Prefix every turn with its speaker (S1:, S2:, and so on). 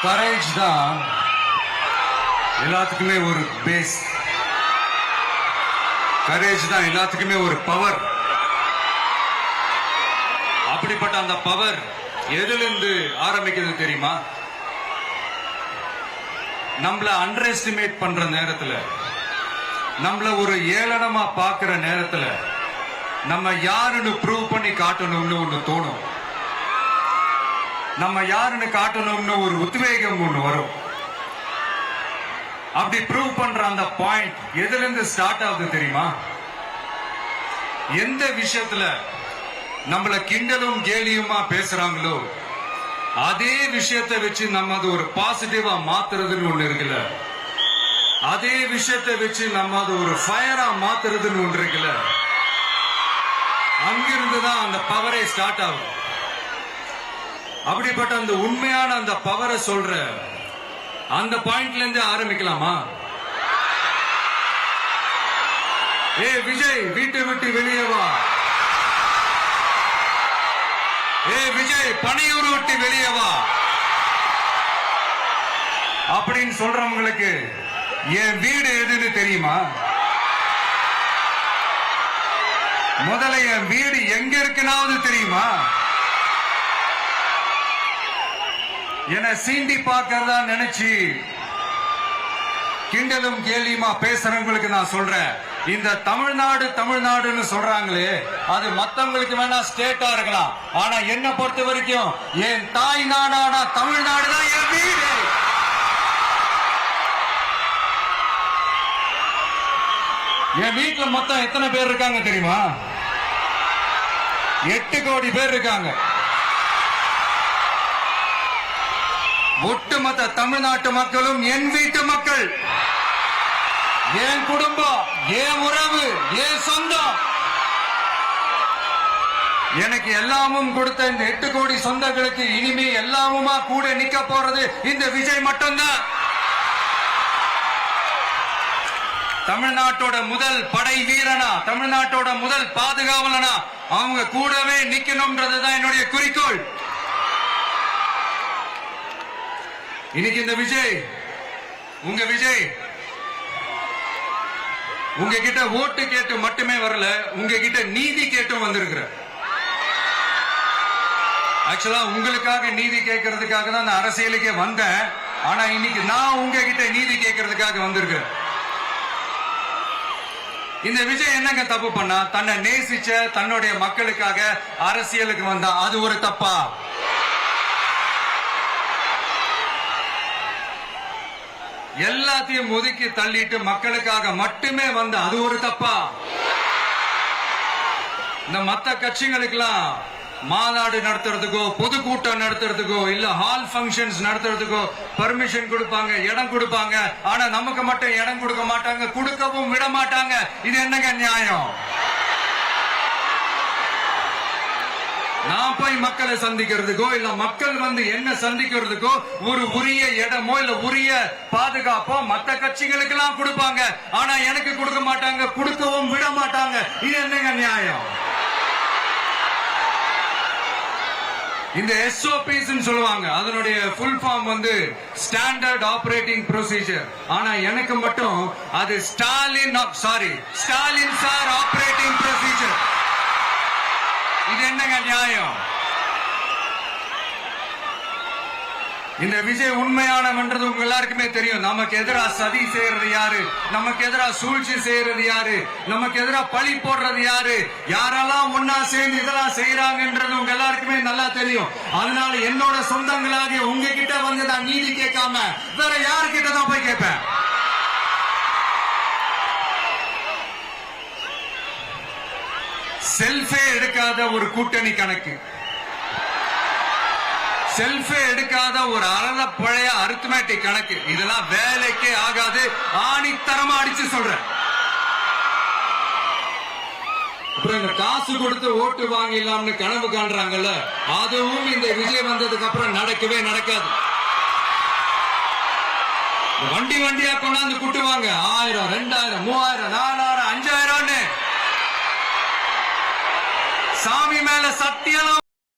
S1: Courage தான் எல்லாத்துக்குமே ஒரு பேஸ். கரேஜ் தான் எல்லாத்துக்குமே ஒரு பவர். அப்படிப்பட்ட அந்த பவர் எதிலிருந்து ஆரம்பிக்கிறது தெரியுமா? நம்மள அண்டர் எஸ்டிமேட் பண்ற நேரத்துல, நம்மள ஒரு ஏளனமா பாக்குற நேரத்துல, நம்ம யாருன்னு ப்ரூவ் பண்ணி காட்டணும்னு ஒண்ணு தோணும். நம்ம யாருன்னு காட்டணும்னு ஒரு உத்வேகம் ஒண்ணு வரும். அப்படி ப்ரூவ் பண்ற அந்த பாயிண்ட் எதுல இருந்து ஸ்டார்ட் ஆகுது தெரியுமா? எந்த விஷயத்துல நம்மள கிண்டலும் கேலியுமா பேசுறாங்களோ அதே விஷயத்தை வச்சு நம்ம அது ஒரு பாசிட்டிவா மாத்துறதுன்னு ஒண்ணு இருக்குல்ல, அதே விஷயத்தை வச்சு நம்ம அது ஒரு ஃபயரா மாத்துறதுன்னு ஒன்று இருக்குல்ல, அங்கிருந்துதான் அந்த பவரே ஸ்டார்ட் ஆகும். அப்படிப்பட்ட அந்த உண்மையான அந்த பவரை சொல்ற அந்த பாயிண்ட்ல இருந்து ஆரம்பிக்கலாமா? ஏ விஜய், வீட்டை விட்டு வெளியே வா. ஏ விஜய், பனையூர் விட்டு வெளியே வா அப்படின்னு சொல்றவங்களுக்கு என் வீடு எதுன்னு தெரியுமா? முதல்ல என் வீடு எங்க இருக்குனாவது தெரியுமா? என சீண்டி பார்க்கறதா நினைச்சு கிண்டலும் கேலியுமா பேசுறவங்களுக்கு நான் சொல்றேன், இந்த தமிழ்நாடு தமிழ்நாடுன்னு சொல்றாங்களே, அது மத்தவங்களுக்கு வேணா ஸ்டேட்டா இருக்கலாம். ஆனா என்ன பொறுத்த வரைக்கும் என் தாய் நாடான தமிழ்நாடு தான் என் வீடு. என் வீட்டுல மொத்தம் எத்தனை பேர் இருக்காங்க தெரியுமா? 8 கோடி பேர் இருக்காங்க. ஒட்டுமொத்த தமிழ்நாட்டு மக்களும் என் வீட்டு மக்கள், என் குடும்பம், என் உறவு, என் சொந்தம். எனக்கு எல்லாமும் கொடுத்த இந்த 8 கோடி சொந்தங்களுக்கு இனிமே எல்லாமுமா கூட நிக்க போறது இந்த விஜய் மட்டும்தான். தமிழ்நாட்டோட முதல் படை வீரனா, தமிழ்நாட்டோட முதல் பாதுகாவலனா அவங்க கூடவே நிக்கணும்ன்றதுதான் என்னுடைய குறிக்கோள். இன்னைக்கு இந்த விஜய், உங்க விஜய் உங்ககிட்ட ஓட்டு கேட்டு மட்டுமே வரல, உங்ககிட்ட நீதி கேட்டும் வந்திருக்கிற. ஆக்சுவலா உங்களுக்காக நீதி கேட்கறதுக்காக தான் நான் அரசியலுக்கே வந்தேன். ஆனா இன்னைக்கு நான் உங்ககிட்ட நீதி கேட்கறதுக்காக வந்திருக்கிறேன். இந்த விஜய் என்னங்க தப்பு பண்ணா? தன்னை நேசிச்ச தன்னுடைய மக்களுக்காக அரசியலுக்கு வந்தா அது ஒரு தப்பா? எல்லாத்தையும் ஒதுக்கி தள்ளிட்டு மக்களுக்காக மட்டுமே வந்த அது ஒரு தப்பா? இந்த மத்த கட்சிகளுக்கெல்லாம் மாநாடு நடத்துறதுக்கோ பொதுக்கூட்டம் நடத்துறதுக்கோ இல்ல ஹால் பங்கன்ஸ் நடத்துறதுக்கோ பர்மிஷன் கொடுப்பாங்க, இடம் கொடுப்பாங்க. ஆனா நமக்கு மட்டும் இடம் கொடுக்க மாட்டாங்க, கொடுக்கவும் விட மாட்டாங்க. இது என்னங்க நியாயம்? நான் போய் மக்களை சந்திக்கிறதுக்கோ இல்ல மக்கள் வந்து என்ன சந்திக்கிறதுக்கோ ஒரு உரிய இடமோ இல்ல உரிய பாதுகாப்போ மத்த கட்சிகளுக்கு எல்லாம் கொடுப்பாங்க. ஆனா எனக்கு கொடுக்க மாட்டாங்க, கொடுக்கவும் விட மாட்டாங்க. இது என்னங்க நியாயம்? இந்த SOPs சொல்லுவாங்க, அதனுடைய ஃபுல் ஃபார்ம் வந்து ஸ்டாண்டர்ட் ஆபரேட்டிங் ப்ரொசீஜர். ஆனா எனக்கு மட்டும் அது ஸ்டாலின் சார் ஆபரேட்டிங் ப்ரொசீஜர். இது என்னங்க நியாயம்? இந்த விஜய் உண்மையானவன்றது உங்க எல்லாருக்குமே தெரியும். நமக்கு எதிராக சதி செய்யறது யாரு, நமக்கு எதிராக சூழ்ச்சி செய்யறது யாரு, நமக்கு எதிராக பழி போடுறது யாரு, யாரெல்லாம் ஒன்னா சேர்ந்து இதெல்லாம் செய்யறாங்கன்றது உங்க எல்லாருக்குமே நல்லா தெரியும். அதனால என்னோட சொந்தங்களாகிய உங்ககிட்ட வந்து நான் நீதி கேட்காம வேற யாருக்கிட்ட தான் போய் கேட்பேன்? செல்ஃபே எடுக்காத ஒரு கூட்டணி கணக்கு, செல்ஃபே எடுக்காத ஒரு அறத பழைய அரித்மேட்டிக் கணக்கு, இதெல்லாம் வேலைக்கே ஆகாது. ஆணித்தரமா அடிச்சு சொல்றேன். அப்புறம் இந்த காசு கொடுத்து ஓட்டு வாங்கிடலாம்னு கனவு காண்றாங்கல்ல, அதுவும் இந்த விஜய் வந்ததுக்கு அப்புறம் நடக்கவே நடக்காது. வண்டி வண்டியா கொண்டாந்து குட்டுவாங்க. 1000, 2000, 3000, 4000, 5000 சாமி மேல சத்தியம்